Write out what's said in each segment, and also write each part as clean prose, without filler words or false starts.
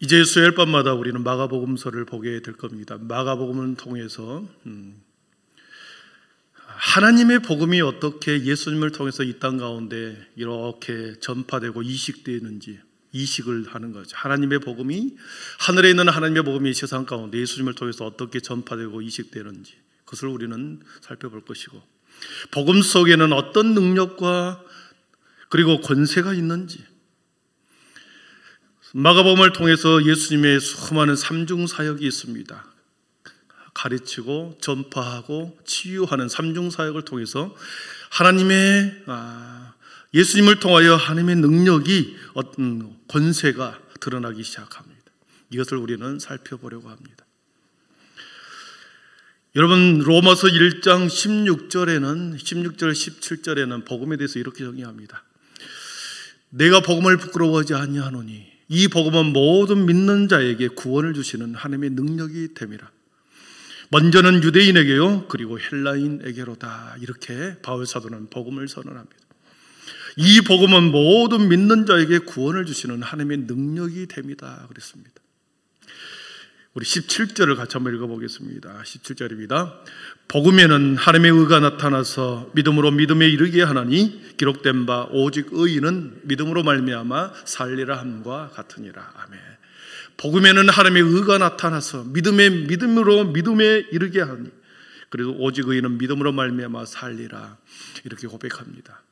이제 수요일밤마다 우리는 마가복음서를 보게 될 겁니다. 마가복음을 통해서 하나님의 복음이 어떻게 예수님을 통해서 이 땅 가운데 이렇게 전파되고 이식되는지, 이식을 하는 거죠. 하나님의 복음이, 하늘에 있는 하나님의 복음이 세상 가운데 예수님을 통해서 어떻게 전파되고 이식되는지, 그것을 우리는 살펴볼 것이고, 복음 속에는 어떤 능력과 그리고 권세가 있는지, 마가복음을 통해서 예수님의 수많은 삼중사역이 있습니다. 가르치고 전파하고 치유하는 삼중사역을 통해서 하나님의 예수님을 통하여 하나님의 능력이, 어떤 권세가 드러나기 시작합니다. 이것을 우리는 살펴보려고 합니다. 여러분, 로마서 1장 16절 17절에는 복음에 대해서 이렇게 정의합니다. 내가 복음을 부끄러워하지 아니하노니 이 복음은 모든 믿는 자에게 구원을 주시는 하나님의 능력이 됨이라. 먼저는 유대인에게요, 그리고 헬라인에게로다. 이렇게 바울 사도는 복음을 선언합니다. 이 복음은 모든 믿는 자에게 구원을 주시는 하나님의 능력이 됩니다. 그랬습니다. 우리 17절을 같이 한번 읽어보겠습니다. 17절입니다. 복음에는 하나님의 의가 나타나서 믿음으로 믿음에 이르게 하나니 기록된 바 오직 의인은 믿음으로 말미암아 살리라 함과 같으니라. 아멘. 복음에는 하나님의 의가 나타나서 믿음으로 믿음에 이르게 하니, 그래도 오직 의인은 믿음으로 말미암아 살리라. 이렇게 고백합니다.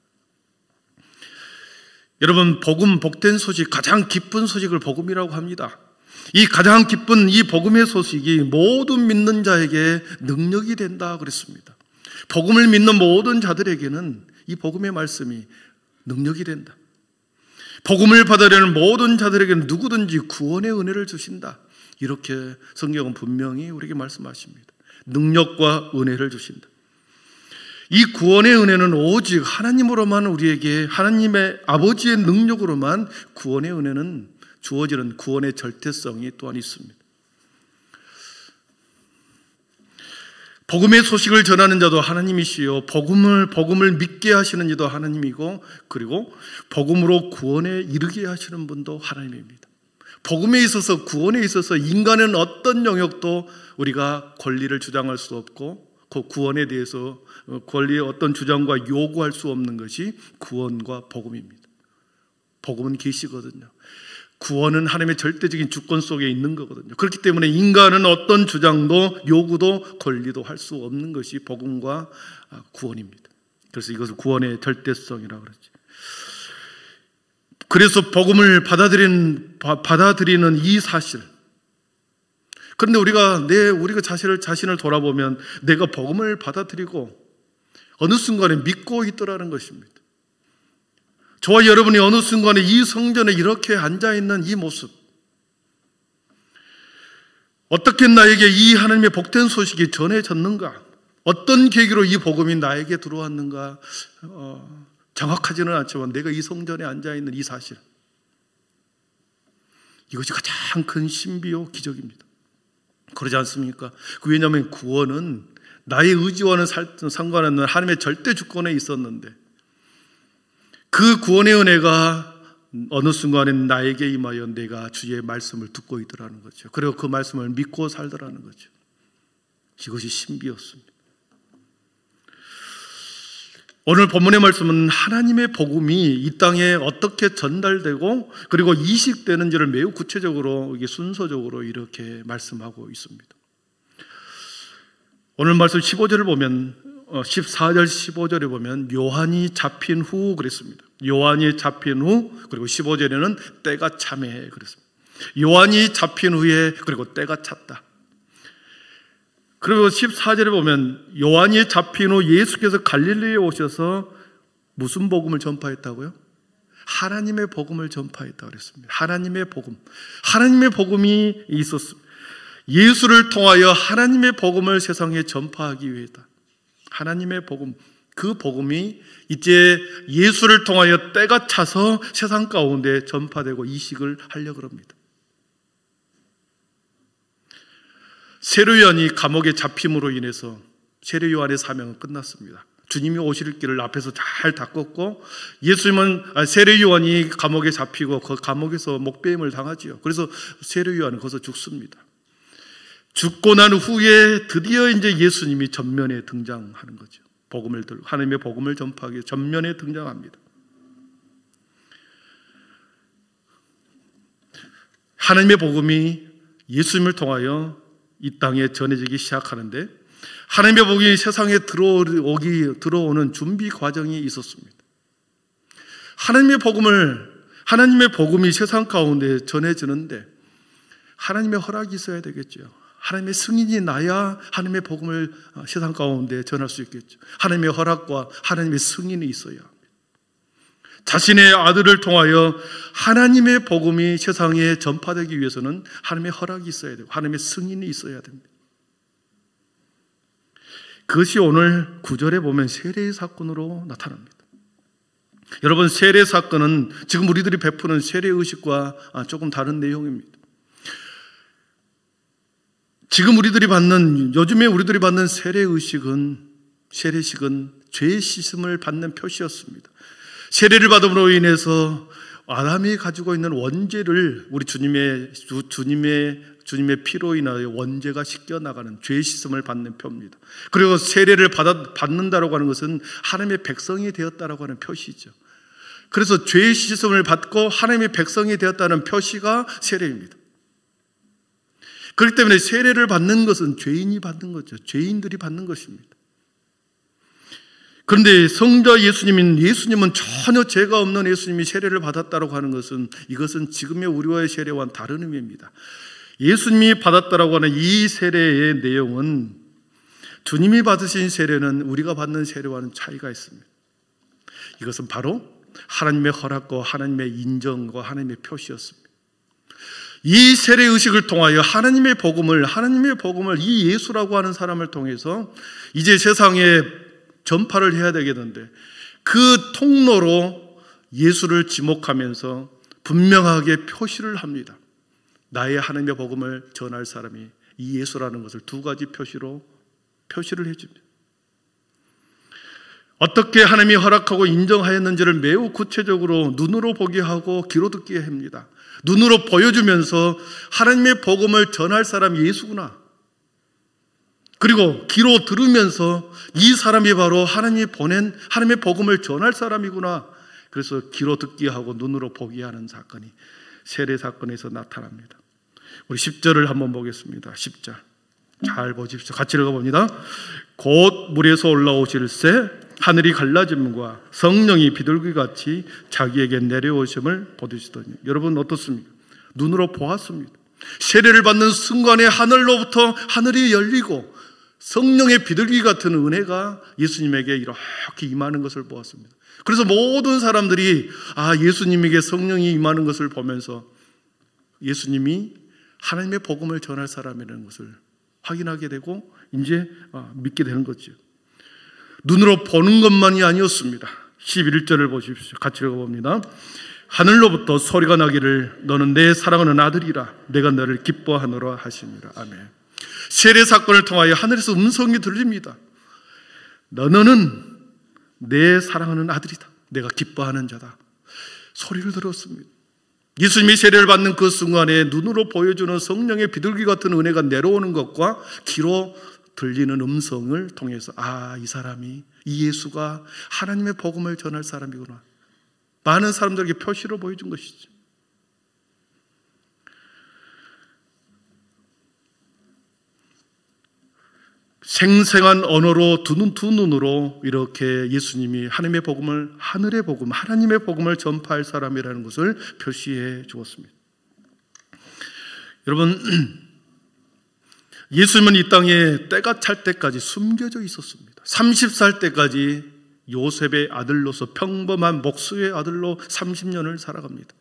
여러분, 복음, 복된 소식, 가장 기쁜 소식을 복음이라고 합니다. 이 가장 기쁜 이 복음의 소식이 모든 믿는 자에게 능력이 된다 그랬습니다. 복음을 믿는 모든 자들에게는 이 복음의 말씀이 능력이 된다. 복음을 받으려는 모든 자들에게는 누구든지 구원의 은혜를 주신다. 이렇게 성경은 분명히 우리에게 말씀하십니다. 능력과 은혜를 주신다. 이 구원의 은혜는 오직 하나님으로만, 우리에게 하나님의 아버지의 능력으로만 구원의 은혜는 주어지는 구원의 절대성이 또한 있습니다. 복음의 소식을 전하는 자도 하나님이시요, 복음을 믿게 하시는 이도 하나님이고, 그리고 복음으로 구원에 이르게 하시는 분도 하나님입니다. 복음에 있어서, 구원에 있어서 인간은 어떤 영역도 우리가 권리를 주장할 수 없고, 그 구원에 대해서 권리의 어떤 주장과 요구할 수 없는 것이 구원과 복음입니다. 복음은 계시거든요. 구원은 하나님의 절대적인 주권 속에 있는 거거든요. 그렇기 때문에 인간은 어떤 주장도 요구도 권리도 할 수 없는 것이 복음과 구원입니다. 그래서 이것을 구원의 절대성이라고 그러죠. 그래서 복음을 받아들이는 이 사실. 그런데 우리가 자신을 돌아보면 내가 복음을 받아들이고 어느 순간에 믿고 있더라는 것입니다. 저와 여러분이 어느 순간에 이 성전에 이렇게 앉아있는 이 모습, 어떻게 나에게 이 하나님의 복된 소식이 전해졌는가, 어떤 계기로 이 복음이 나에게 들어왔는가, 정확하지는 않지만 내가 이 성전에 앉아있는 이 사실, 이것이 가장 큰 신비요 기적입니다. 그러지 않습니까? 왜냐하면 구원은 나의 의지와는 상관없는 하나님의 절대 주권에 있었는데, 그 구원의 은혜가 어느 순간엔 나에게 임하여 내가 주의 말씀을 듣고 있더라는 거죠. 그리고 그 말씀을 믿고 살더라는 거죠. 이것이 신비였습니다. 오늘 본문의 말씀은 하나님의 복음이 이 땅에 어떻게 전달되고 그리고 이식되는지를 매우 구체적으로, 순서적으로 이렇게 말씀하고 있습니다. 오늘 말씀 15절을 보면, 14절 15절에 보면 요한이 잡힌 후 그랬습니다. 요한이 잡힌 후, 그리고 15절에는 때가 차매 그랬습니다. 요한이 잡힌 후에 그리고 때가 찼다. 그리고 14절에 보면 요한이 잡힌 후 예수께서 갈릴리에 오셔서 무슨 복음을 전파했다고요? 하나님의 복음을 전파했다고 그랬습니다. 하나님의 복음이 있었습니다. 예수를 통하여 하나님의 복음을 세상에 전파하기 위해다. 하나님의 복음, 그 복음이 이제 예수를 통하여 때가 차서 세상 가운데 전파되고 이식을 하려고 합니다. 세례 요한이 감옥에 잡힘으로 인해서 세례 요한의 사명은 끝났습니다. 주님이 오실 길을 앞에서 잘 닦았고, 예수님은 세례요한이 감옥에 잡히고 그 감옥에서 목배임을 당하지요. 그래서 세례요한은 거기서 죽습니다. 죽고 난 후에 드디어 이제 예수님이 전면에 등장하는 거죠. 하나님의 복음을 전파하기 위해 전면에 등장합니다. 하나님의 복음이 예수님을 통하여 이 땅에 전해지기 시작하는데, 하나님의 복음이 세상에 들어오는 준비 과정이 있었습니다. 하나님의 복음이 세상 가운데 전해지는데 하나님의 허락이 있어야 되겠죠. 하나님의 승인이 나야 하나님의 복음을 세상 가운데 전할 수 있겠죠. 하나님의 허락과 하나님의 승인이 있어야 합니다. 자신의 아들을 통하여 하나님의 복음이 세상에 전파되기 위해서는 하나님의 허락이 있어야 되고 하나님의 승인이 있어야 됩니다. 그것이 오늘 9절에 보면 세례의 사건으로 나타납니다. 여러분, 세례 사건은 지금 우리들이 베푸는 세례의식과 조금 다른 내용입니다. 요즘에 우리들이 받는 세례식은 죄의 씻음을 받는 표시였습니다. 세례를 받음으로 인해서 아담이 가지고 있는 원죄를 우리 주님의 피로 인하여 원죄가 씻겨나가는 죄의 씻음을 받는 표입니다. 그리고 세례를 받는다라고 하는 것은 하나님의 백성이 되었다라고 하는 표시죠. 그래서 죄의 씻음을 받고 하나님의 백성이 되었다는 표시가 세례입니다. 그렇기 때문에 세례를 받는 것은 죄인이 받는 거죠. 죄인들이 받는 것입니다. 그런데 성자 예수님은 전혀 죄가 없는 예수님이 세례를 받았다고 하는 것은, 이것은 지금의 우리와의 세례와는 다른 의미입니다. 예수님이 받았다라고 하는 이 세례의 내용은, 주님이 받으신 세례는 우리가 받는 세례와는 차이가 있습니다. 이것은 바로 하나님의 허락과 하나님의 인정과 하나님의 표시였습니다. 이 세례의식을 통하여 하나님의 복음을 이 예수라고 하는 사람을 통해서 이제 세상에 전파를 해야 되겠는데, 그 통로로 예수를 지목하면서 분명하게 표시를 합니다. 나의 하나님의 복음을 전할 사람이 이 예수라는 것을 두 가지 표시를 해줍니다. 어떻게 하나님이 허락하고 인정하였는지를 매우 구체적으로 눈으로 보게 하고 귀로 듣게 합니다. 눈으로 보여주면서 하나님의 복음을 전할 사람이 예수구나, 그리고 귀로 들으면서 이 사람이 바로 하나님이 보낸 하나님의 복음을 전할 사람이구나, 그래서 귀로 듣게 하고 눈으로 보게 하는 사건이 세례 사건에서 나타납니다. 우리 10절을 한번 보겠습니다. 10절 잘 보십시오. 같이 읽어봅니다. 곧 물에서 올라오실새 하늘이 갈라짐과 성령이 비둘기같이 자기에게 내려오심을 보시더니. 여러분 어떻습니까? 눈으로 보았습니다. 세례를 받는 순간에 하늘로부터 하늘이 열리고 성령의 비둘기 같은 은혜가 예수님에게 이렇게 임하는 것을 보았습니다. 그래서 모든 사람들이 예수님에게 성령이 임하는 것을 보면서 예수님이 하나님의 복음을 전할 사람이라는 것을 확인하게 되고 이제 믿게 되는 거죠. 눈으로 보는 것만이 아니었습니다. 11절을 보십시오. 같이 읽어봅니다. 하늘로부터 소리가 나기를 너는 내 사랑하는 아들이라 내가 너를 기뻐하노라 하시니라. 아멘. 세례 사건을 통하여 하늘에서 음성이 들립니다. 너는 내 사랑하는 아들이다. 내가 기뻐하는 자다. 소리를 들었습니다. 예수님이 세례를 받는 그 순간에 눈으로 보여주는 성령의 비둘기 같은 은혜가 내려오는 것과 귀로 들리는 음성을 통해서 이 사람이, 이 예수가 하나님의 복음을 전할 사람이구나, 많은 사람들에게 표시로 보여준 것이죠. 생생한 언어로 두 눈으로 이렇게 예수님이 하나님의 복음을, 하늘의 복음, 하나님의 복음을 전파할 사람이라는 것을 표시해 주었습니다. 여러분, 예수님은 이 땅에 때가 찰 때까지 숨겨져 있었습니다. 30살 때까지 요셉의 아들로서 평범한 목수의 아들로 30년을 살아갑니다.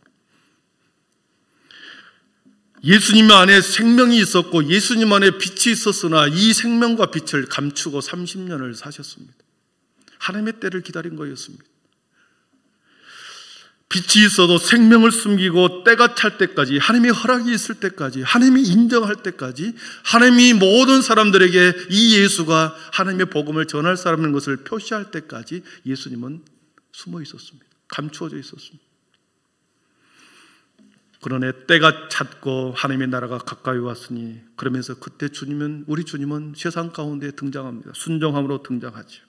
예수님 안에 생명이 있었고 예수님 안에 빛이 있었으나 이 생명과 빛을 감추고 30년을 사셨습니다. 하나님의 때를 기다린 거였습니다. 빛이 있어도 생명을 숨기고 때가 찰 때까지, 하나님의 허락이 있을 때까지, 하나님이 인정할 때까지, 하나님이 모든 사람들에게 이 예수가 하나님의 복음을 전할 사람인 것을 표시할 때까지 예수님은 숨어 있었습니다. 감추어져 있었습니다. 그러나 때가 찼고 하나님의 나라가 가까이 왔으니, 그러면서 그때 우리 주님은 세상 가운데 등장합니다. 순종함으로 등장하죠.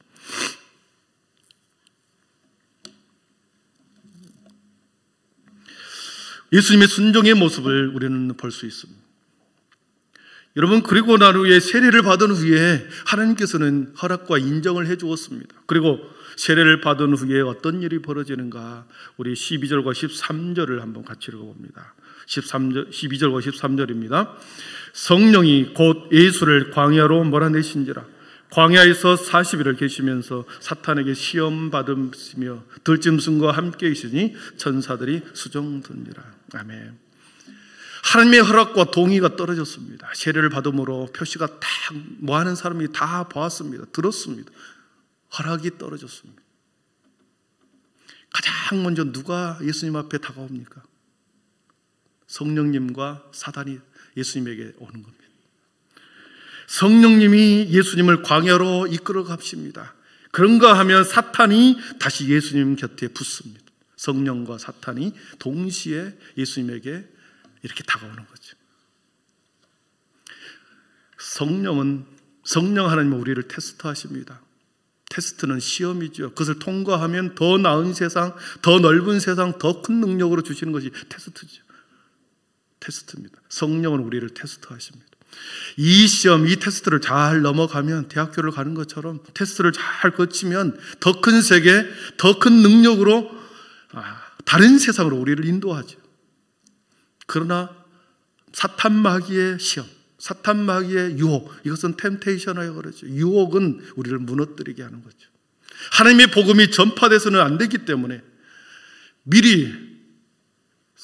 예수님의 순종의 모습을 우리는 볼 수 있습니다. 여러분, 그리고 난 후에 세례를 받은 후에 하나님께서는 허락과 인정을 해 주었습니다. 그리고 세례를 받은 후에 어떤 일이 벌어지는가, 우리 12절과 13절을 한번 같이 읽어봅니다. 12절과 13절입니다. 성령이 곧 예수를 광야로 몰아내신지라. 광야에서 40일을 계시면서 사탄에게 시험 받으시며 들짐승과 함께 있으니 천사들이 수종드니라. 아멘. 하나님의 허락과 동의가 떨어졌습니다. 세례를 받음으로 표시가 딱 뭐하는 사람이 다 보았습니다. 들었습니다. 허락이 떨어졌습니다. 가장 먼저 누가 예수님 앞에 다가옵니까? 성령님과 사단이 예수님에게 오는 겁니다. 성령님이 예수님을 광야로 이끌어 갑십니다. 그런가 하면 사탄이 다시 예수님 곁에 붙습니다. 성령과 사탄이 동시에 예수님에게 이렇게 다가오는 거죠. 성령 하나님은 우리를 테스트하십니다. 테스트는 시험이죠. 그것을 통과하면 더 나은 세상, 더 넓은 세상, 더 큰 능력으로 주시는 것이 테스트죠. 테스트입니다. 성령은 우리를 테스트하십니다. 이 시험, 이 테스트를 잘 넘어가면, 대학교를 가는 것처럼 테스트를 잘 거치면 더 큰 세계, 더 큰 능력으로 다른 세상으로 우리를 인도하죠. 그러나 사탄 마귀의 시험, 사탄 마귀의 유혹, 이것은 템테이션이라고 그러죠. 유혹은 우리를 무너뜨리게 하는 거죠. 하나님의 복음이 전파돼서는 안 되기 때문에 미리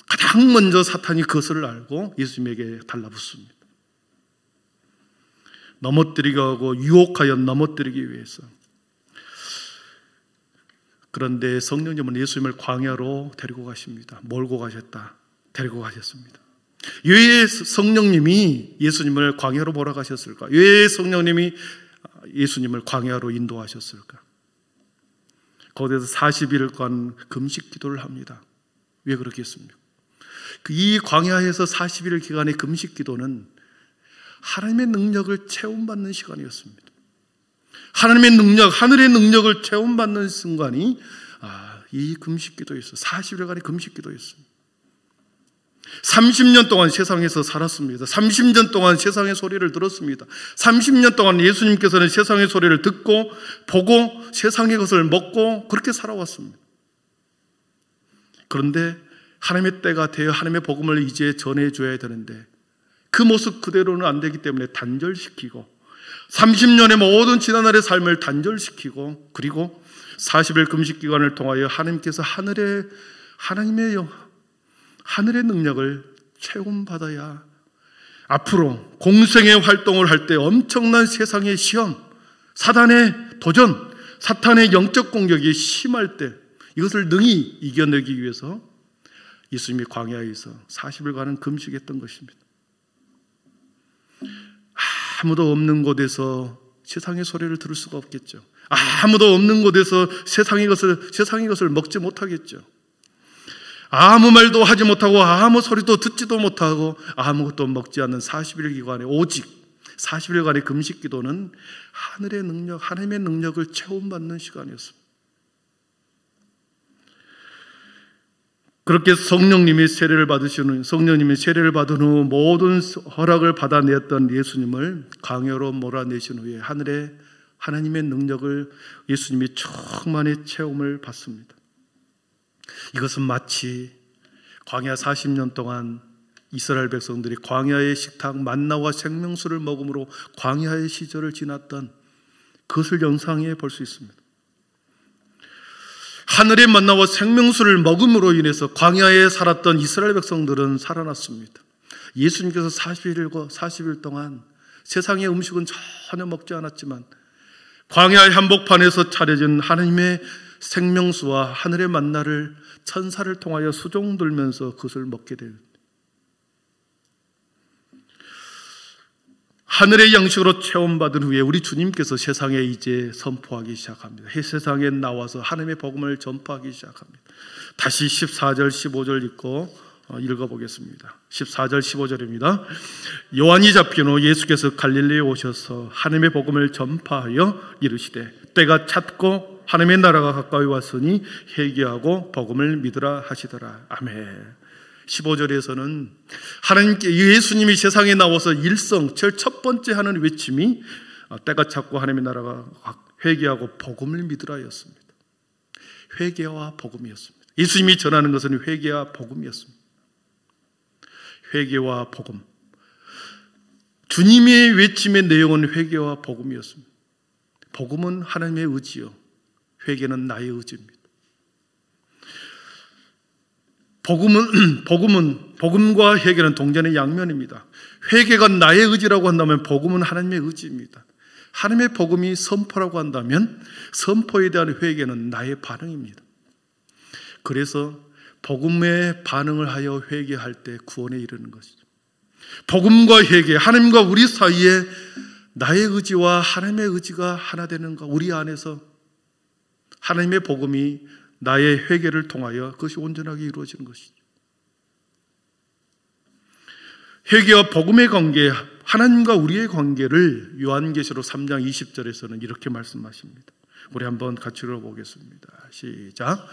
가장 먼저 사탄이 그것을 알고 예수님에게 달라붙습니다. 넘어뜨리게 하고 유혹하여 넘어뜨리기 위해서. 그런데 성령님은 예수님을 광야로 데리고 가십니다. 몰고 가셨다. 데리고 가셨습니다. 왜 성령님이 예수님을 광야로 몰아가셨을까? 왜 성령님이 예수님을 광야로 인도하셨을까? 거기에서 40일간 금식 기도를 합니다. 왜 그렇겠습니까? 이 광야에서 40일 기간의 금식 기도는 하나님의 능력을 체험받는 시간이었습니다. 하나님의 능력, 하늘의 능력을 체험받는 순간이 이 금식 기도였어요. 40일간의 금식 기도였습니다. 30년 동안 세상에서 살았습니다. 30년 동안 세상의 소리를 들었습니다. 30년 동안 예수님께서는 세상의 소리를 듣고 보고 세상의 것을 먹고 그렇게 살아왔습니다. 그런데 하나님의 때가 되어 하나님의 복음을 이제 전해줘야 되는데 그 모습 그대로는 안 되기 때문에 단절시키고 30년의 모든 지난날의 삶을 단절시키고, 그리고 40일 금식 기간을 통하여 하나님께서 하나님의 능력을 체험받아야 앞으로 공생의 활동을 할 때 엄청난 세상의 시험, 사단의 도전, 사탄의 영적 공격이 심할 때 이것을 능히 이겨내기 위해서 예수님이 광야에서 40일간은 금식했던 것입니다. 아무도 없는 곳에서 세상의 소리를 들을 수가 없겠죠. 아무도 없는 곳에서 세상의 것을 먹지 못하겠죠. 아무 말도 하지 못하고 아무 소리도 듣지도 못하고 아무것도 먹지 않는 40일 기간에 오직 40일간의 금식 기도는 하늘의 능력, 하나님의 능력을 체험받는 시간이었습니다. 그렇게 성령님이 세례를 받은 후 모든 허락을 받아내었던 예수님을 광야로 몰아내신 후에 하나님의 능력을 예수님이 충만히 체험을 받습니다. 이것은 마치 광야 40년 동안 이스라엘 백성들이 광야의 식탁 만나와 생명수를 먹음으로 광야의 시절을 지났던 그것을 연상해 볼 수 있습니다. 하늘의 만나와 생명수를 먹음으로 인해서 광야에 살았던 이스라엘 백성들은 살아났습니다. 예수님께서 40일 동안 세상의 음식은 전혀 먹지 않았지만 광야의 한복판에서 차려진 하나님의 생명수와 하늘의 만나를 천사를 통하여 수종 들면서 그것을 먹게 됩니다. 하늘의 양식으로 체험받은 후에 우리 주님께서 세상에 이제 선포하기 시작합니다. 세상에 나와서 하나님의 복음을 전파하기 시작합니다. 다시 14절 15절 읽어보겠습니다. 14절 15절입니다. 요한이 잡힌 후 예수께서 갈릴리에 오셔서 하나님의 복음을 전파하여 이르시되 때가 찼고 하나님의 나라가 가까이 왔으니 회개하고 복음을 믿으라 하시더라. 아멘. 15절에서는 하나님께 예수님이 세상에 나와서 일성 제일 첫 번째 하는 외침이 때가 찼고 하나님의 나라가 회개하고 복음을 믿으라였습니다. 회개와 복음이었습니다. 예수님이 전하는 것은 회개와 복음이었습니다. 회개와 복음. 주님의 외침의 내용은 회개와 복음이었습니다. 복음은 하나님의 의지요, 회개는 나의 의지입니다. 복음과 회개는 동전의 양면입니다. 회개가 나의 의지라고 한다면 복음은 하나님의 의지입니다. 하나님의 복음이 선포라고 한다면 선포에 대한 회개는 나의 반응입니다. 그래서 복음에 반응을 하여 회개할 때 구원에 이르는 것이죠. 복음과 회개, 하나님과 우리 사이에 나의 의지와 하나님의 의지가 하나 되는 것, 우리 안에서 하나님의 복음이 나의 회개를 통하여 그것이 온전하게 이루어지는 것이죠. 회개와 복음의 관계, 하나님과 우리의 관계를 요한계시록 3장 20절에서는 이렇게 말씀하십니다. 우리 한번 같이 읽어보겠습니다. 시작.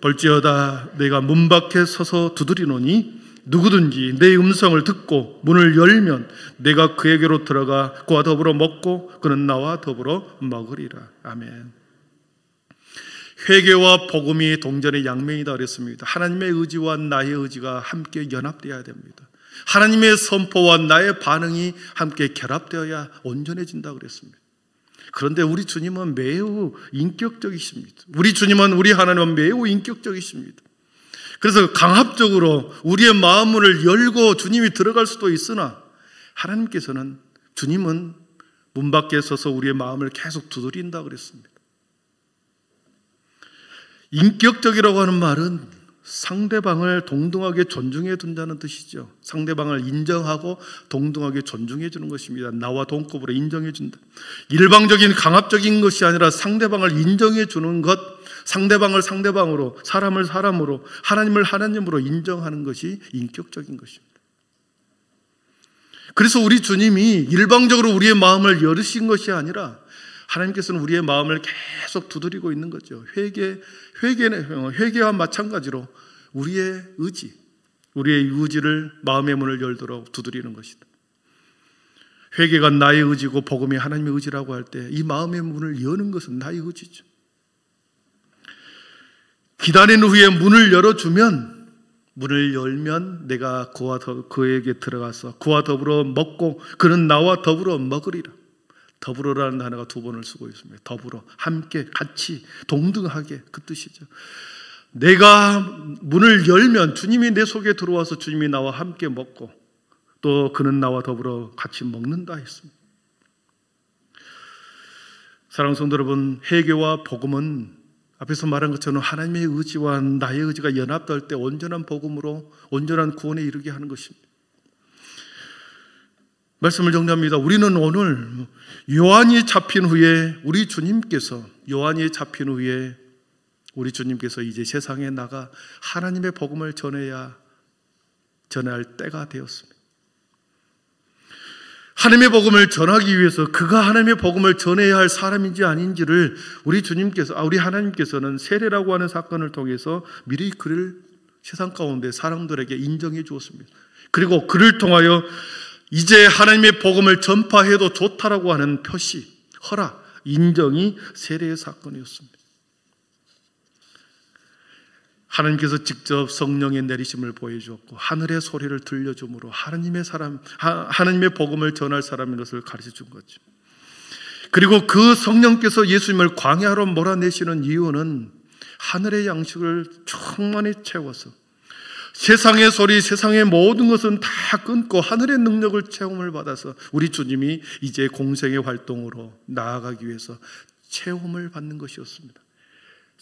볼지어다 내가 문 밖에 서서 두드리노니 누구든지 내 음성을 듣고 문을 열면 내가 그에게로 들어가 그와 더불어 먹고 그는 나와 더불어 먹으리라. 아멘. 회개와 복음이 동전의 양면이다 그랬습니다. 하나님의 의지와 나의 의지가 함께 연합되어야 됩니다. 하나님의 선포와 나의 반응이 함께 결합되어야 온전해진다 그랬습니다. 그런데 우리 주님은 매우 인격적이십니다. 우리 주님은, 우리 하나님은 매우 인격적이십니다. 그래서 강압적으로 우리의 마음을 열고 주님이 들어갈 수도 있으나 하나님께서는, 주님은 문 밖에 서서 우리의 마음을 계속 두드린다 그랬습니다. 인격적이라고 하는 말은 상대방을 동등하게 존중해 둔다는 뜻이죠. 상대방을 인정하고 동등하게 존중해 주는 것입니다. 나와 동급으로 인정해 준다. 일방적인 강압적인 것이 아니라 상대방을 인정해 주는 것, 상대방을 상대방으로, 사람을 사람으로, 하나님을 하나님으로 인정하는 것이 인격적인 것입니다. 그래서 우리 주님이 일방적으로 우리의 마음을 열으신 것이 아니라 하나님께서는 우리의 마음을 계속 두드리고 있는 거죠. 회개와 마찬가지로 우리의 의지를, 마음의 문을 열도록 두드리는 것이다. 회개가 나의 의지고 복음이 하나님의 의지라고 할 때 이 마음의 문을 여는 것은 나의 의지죠. 기다린 후에 문을 열면 내가 그에게 들어가서 그와 더불어 먹고 그는 나와 더불어 먹으리라. 더불어라는 단어가 두 번을 쓰고 있습니다. 더불어, 함께, 같이, 동등하게, 그 뜻이죠. 내가 문을 열면 주님이 내 속에 들어와서 주님이 나와 함께 먹고 또 그는 나와 더불어 같이 먹는다 했습니다. 사랑하는 성도 여러분, 회개와 복음은 앞에서 말한 것처럼 하나님의 의지와 나의 의지가 연합될 때 온전한 복음으로 온전한 구원에 이르게 하는 것입니다. 말씀을 정리합니다. 우리는 오늘 요한이 잡힌 후에 우리 주님께서 이제 세상에 나가 하나님의 복음을 전해야 할 때가 되었습니다. 하나님의 복음을 전하기 위해서 그가 하나님의 복음을 전해야 할 사람인지 아닌지를 우리 하나님께서는 세례라고 하는 사건을 통해서 미리 그를 세상 가운데 사람들에게 인정해 주었습니다. 그리고 그를 통하여 이제 하나님의 복음을 전파해도 좋다라고 하는 표시, 허락, 인정이 세례의 사건이었습니다. 하나님께서 직접 성령의 내리심을 보여주었고 하늘의 소리를 들려줌으로 하나님의 복음을 전할 사람인 것을 가르쳐준 거죠. 그리고 그 성령께서 예수님을 광야로 몰아내시는 이유는 하늘의 양식을 충만히 채워서 세상의 소리, 세상의 모든 것은 다 끊고 하늘의 능력을 체험을 받아서 우리 주님이 이제 공생의 활동으로 나아가기 위해서 체험을 받는 것이었습니다.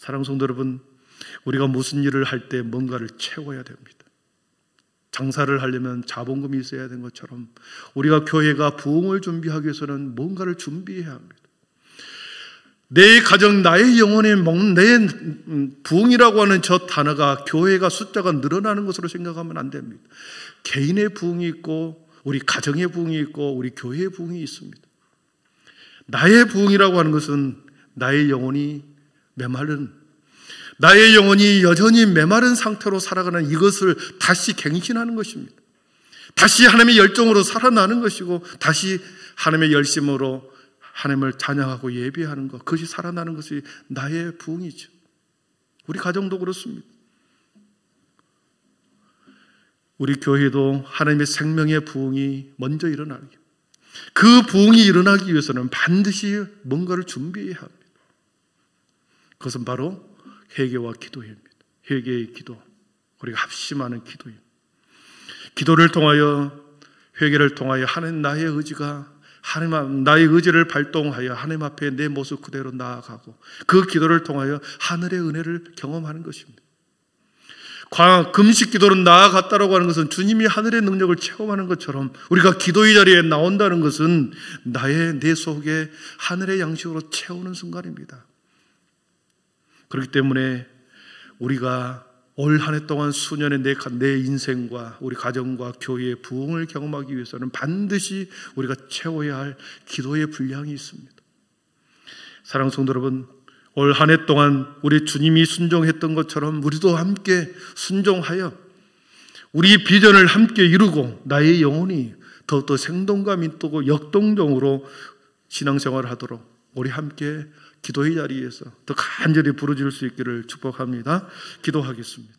사랑하는 성도 여러분, 우리가 무슨 일을 할 때 뭔가를 채워야 됩니다. 장사를 하려면 자본금이 있어야 되는 것처럼 우리가 교회가 부흥을 준비하기 위해서는 뭔가를 준비해야 합니다. 내 가정, 나의 영혼에 먹는 내 부흥이라고 하는 저 단어가 교회가 숫자가 늘어나는 것으로 생각하면 안 됩니다. 개인의 부흥이 있고 우리 가정의 부흥이 있고 우리 교회의 부흥이 있습니다. 나의 부흥이라고 하는 것은 나의 영혼이 메마른, 나의 영혼이 여전히 메마른 상태로 살아가는 이것을 다시 갱신하는 것입니다. 다시 하나님의 열정으로 살아나는 것이고 다시 하나님의 열심으로 하나님을 찬양하고 예배하는 것, 그것이 살아나는 것이 나의 부흥이죠. 우리 가정도 그렇습니다. 우리 교회도 하나님의 생명의 부흥이 먼저 일어나기, 그 부흥이 일어나기 위해서는 반드시 뭔가를 준비해야 합니다. 그것은 바로 회개와 기도입니다. 회개의 기도, 우리가 합심하는 기도입니다. 기도를 통하여, 회개를 통하여 하나님 나의 의지가, 하나님 나의 의지를 발동하여 하나님 앞에 내 모습 그대로 나아가고 그 기도를 통하여 하늘의 은혜를 경험하는 것입니다. 금식 기도는 나아갔다라고 하는 것은 주님이 하늘의 능력을 체험하는 것처럼 우리가 기도의 자리에 나온다는 것은 내 속에 하늘의 양식으로 채우는 순간입니다. 그렇기 때문에 우리가 올 한 해 동안 수년의 내 인생과 우리 가정과 교회의 부흥을 경험하기 위해서는 반드시 우리가 채워야 할 기도의 분량이 있습니다. 사랑하는 성도 여러분, 올 한 해 동안 우리 주님이 순종했던 것처럼 우리도 함께 순종하여 우리 비전을 함께 이루고 나의 영혼이 더욱더 생동감 있고 역동적으로 신앙생활을 하도록 우리 함께 기도의 자리에서 더 간절히 부르짖을 수 있기를 축복합니다. 기도하겠습니다.